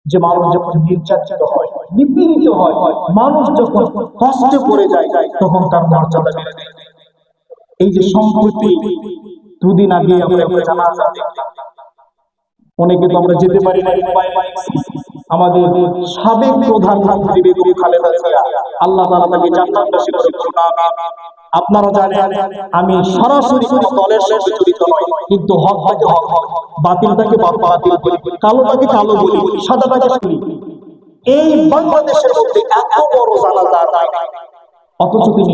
যে মানুষ যখন নির্যাতিত হয়, নিপীড়িত হয়, মানুষ যখন কষ্টে পড়ে যায়, তখন তার মর্যাদা বেড়ে যায়। এই যে সম্প্রতি দুদিন আগে আমরা জানাজা দেখলাম, অনেকে তো আমরা যেতে পারি না, আমাদের সাবেক প্রধানমন্ত্রী বেগম খালেদা জিয়া, আল্লাহ তাআলা তাকে জান্নাতবাসী করে করুন, আমিন। আপনারা জানেন আমি সরাসরি কোনো দলের সাথে জড়িত নই, কিন্তু হকটাকে হক, বাতিলটাকে বাতিল বলি, কালোটাকে কালো বলি, সাদাটাকে বলি। এই বাংলাদেশের মধ্যে এত বড় জানাজা নাই, অথচ তিনি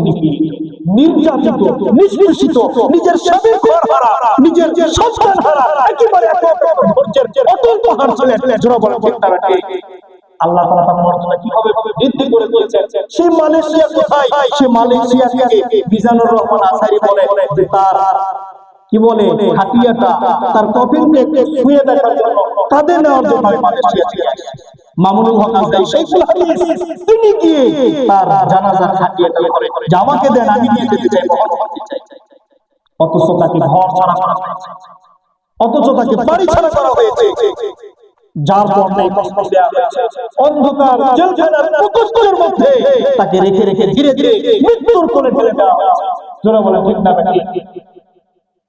নির্যাতিত, নিষ্পেষিত, নিজের স্বামীর ঘর হারা, নিজের সন্তান হারা, একেবারে ধৈর্যের অটল পাহাড় ছিলেন। যারা বলেন ঠিক না ঠিক, আল্লাহ তাআলা তার মর্যাদা কিভাবে বৃদ্ধি করে দিয়েছেন। সেই মালয়েশিয়া কোথায়? সেই মালয়েশিয়া থেকে মিজানুর রহমান আসারি বলে যে তার কি বলে হাতিয়াটা, তার কফিনকে ছুঁয়ে দেখার জন্য, কাঁধে নেওয়ার জন্য মালয়েশিয়া থেকে মামুনুল হক আজদাই শেখুল হাদিস, তিনি গিয়ে তার জানাজার হাতিয়াটা করে জামাকে দেন, আমি নিয়ে যেতে চাই, বহন করতে চাই। অথচ তাকে ঘর ছাড়া করা হয়েছে, অথচ তাকে বাড়ি ছাড়া করা হয়েছে, যার পর কষ্ট দেওয়া হয়েছে, অন্ধকার জেলখানার প্রকোষ্ঠের মধ্যে তাকে রেখে রেখে ধীরে ধীরে মৃত্যুর কোলে ঠেলে দেওয়া হয়েছে। যারা বলে ঠিক না ঠিক,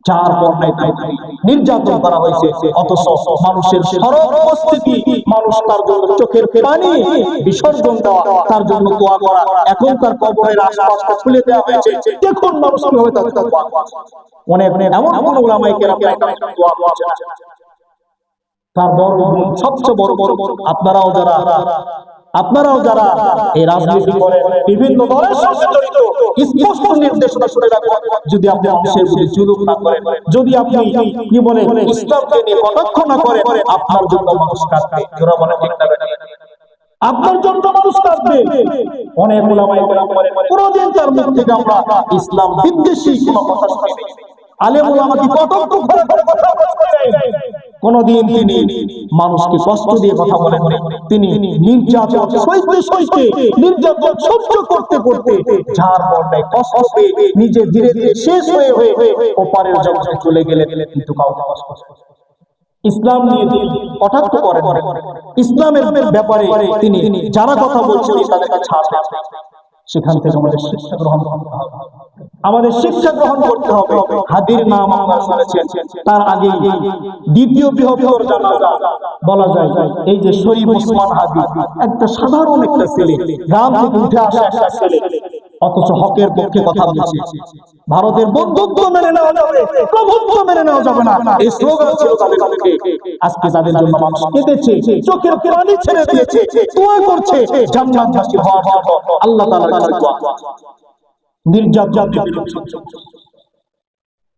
যার পর নির্যাতন করা হয়েছে, অথচ মানুষের সরল উপস্থিতি, মানুষ তার জন্য চোখের পানি বিসর্জন দেওয়া, তার জন্য দোয়া করা, এখন তার কবরের আশপাশটা খুলে দেওয়া হয়েছে, দেখুন মানুষ কিভাবে তার দোয়া করছে। অনেক এমন কোন উলামায়ে কেরাম দোয়া করছে না। তার বড় সবচেয়ে বড় আপনারাও যারা এই রাজনীতি করে বিভিন্ন দলের সাথে জড়িত, স্পষ্ট নির্দেশনা শুনে রাখুন, যদি আপনি মানুষের প্রতি জুলুম না করেন, যদি আপনি কি বলে ইসলামকে নিয়ে কটাক্ষ না করেন, আপনার জন্য মানুষ কাঁদবে। যারা বলে ঠিক না ঠিক, আপনার জন্য মানুষ কাঁদবে। অনেক উলামায়ে কেরাম বলে কোনদিন তার মুখ থেকে আমরা ইসলাম বিদ্বেষী কোনো কথা শুনিনি, আলেম উলামাকে কটাক্ষ করে কথা বলেন, কোনদিন তিনি মানুষকে কষ্ট দিয়ে কথা বলেন, তিনি নির্যাতন সইতে নির্যাতন সহ্য করতে করতে যার মনে কষ্ট পেয়ে নিজে ধীরে ধীরে শেষ হয়ে ওপারের জগতে চলে গেলেন, কিন্তু কাউকে কষ্ট ইসলাম নিয়ে কটাক্ষ করেন, ইসলামের ব্যাপারে তিনি যারা কথা বলছেন তাদেরকে ছাড় দেন। সেখান থেকে আমাদের শিক্ষা গ্রহণ করতে হবে, আমাদের শিক্ষা গ্রহণ করতে হবে। হাদির নাম আমরা শুনেছেন, তার আগে দ্বিতীয় বৃহত্তর জানাজা বলা যায় এই যে শরীফ ওসমান হাদি, একটা সাধারণ একটা ছেলে, গ্রাম থেকে উঠে আসা একটা ছেলে, অথচ হকের পক্ষে কথা বলছে। ভারতের বন্ধুত্ব মেনে নেওয়া যাবে, প্রভুত্ব মেনে নেওয়া যাবে না, এই স্লোগান ছিল তাদের পক্ষে। আজকে তাদের জন্য মানুষ কেঁদেছে, চোখের পানি ছেড়ে দিয়েছে, দোয়া করছে জান্নাতবাসী হওয়ার জন্য আল্লাহ তাআলার কাছে দোয়া। নির্যাতন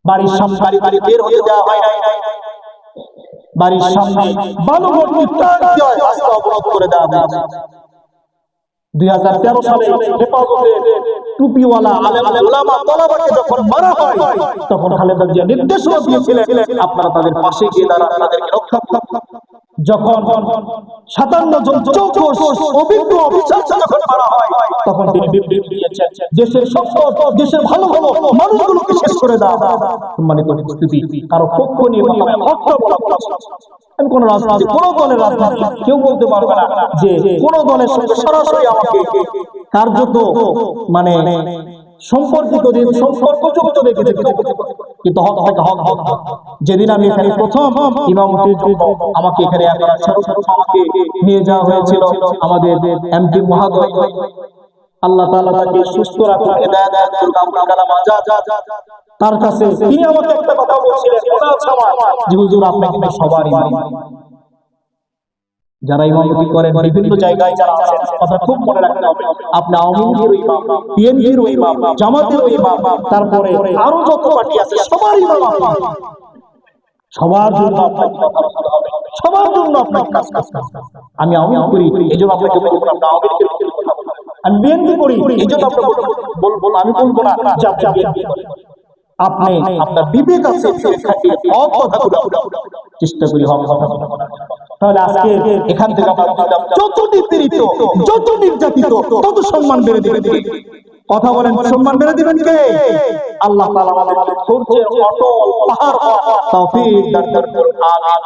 বাড়ির সামনে বাড়ি বের হয়ে দেওয়া হয় নাই, বাড়ির সামনে বালু ভর্তি ট্রাক দিয়ে রাস্তা অবরোধ করে দেওয়া হয়েছে। 2013 সালে হেফাজতের টুপিওয়ালা আলেম উলামা তলাবাকে যখন মারা হয়, তখন খালেদা জিয়া নির্দেশনা দিয়েছিলেন আপনারা তাদের পাশে গিয়ে দাঁড়ান, তাদেরকে রক্ষা করুন। যখন 57 জন যোগ্য অভিজ্ঞ অফিসার যখন মারা হয়, তখন তিনি বিবৃতি দিয়েছেন দেশের সম্পদ, দেশের ভালো ভালো মানুষগুলোকে শেষ করে দাও। সম্মানিত উপস্থিতি, কারো পক্ষ নিয়ে কথা হকটা বলা আমি কোন রাজনীতি, কোন দলের রাজনীতি কেউ বলতে পারবে না যে কোন দলের সঙ্গে সরাসরি আমাকে কার্যত মানে সম্পর্কযুক্ত দেখেছে, কিন্তু হক হক হক হক। যেদিন আমি এখানে প্রথম ইমামতির জন্য আমাকে এখানে আমাকে নিয়ে যাওয়া হয়েছিল আমাদের এমপি মহোদয়, আল্লাহ তাআলা তাকে সুস্থ রাখুন, হেদায়েত দান করুন, তার কাছে তিনি আমাকে একটা কথা বলছিলেন, যে হুজুর আপনি কিন্তু সবার ইমাম, যারা ইমামতি করেন বিভিন্ন জায়গায় যারা আছেন, কথা খুব মনে রাখতে হবে, আপনি আওয়ামী লীগের ইমাম, বিএনপির ইমাম, জামাতের ইমাম, তারপরে আরো যত পার্টি আছে সবার ইমাম আপনি। সবার জন্য আপনাকে কথা বলতে হবে, সবার জন্য আপনাকে কাজ করতে হবে। আমি আওয়ামী লীগ করি এইজন্য আপনাকে বলবো না আপনি আওয়ামী লীগের কথা বলতে হবে, আমি বিএনপি করি এইজন্য আপনাকে বলবো আমি বলবো না যে আপনি বিএনপি করেন। আপনি আপনার বিবেক আছে হক কথাগুলো চেষ্টা করি হক কথাগুলো। তাহলে আজকে এখান থেকে আমরা যত নিপীড়িত, যত নির্যাতিত, তত সম্মান বেড়ে দিবেন। কথা বলেন, সম্মান বেড়ে দিবেন কে? আল্লাহ তাআলা আমাদের ধৈর্যের অটল পাহাড় তৌফিক দান করুন, আমিন।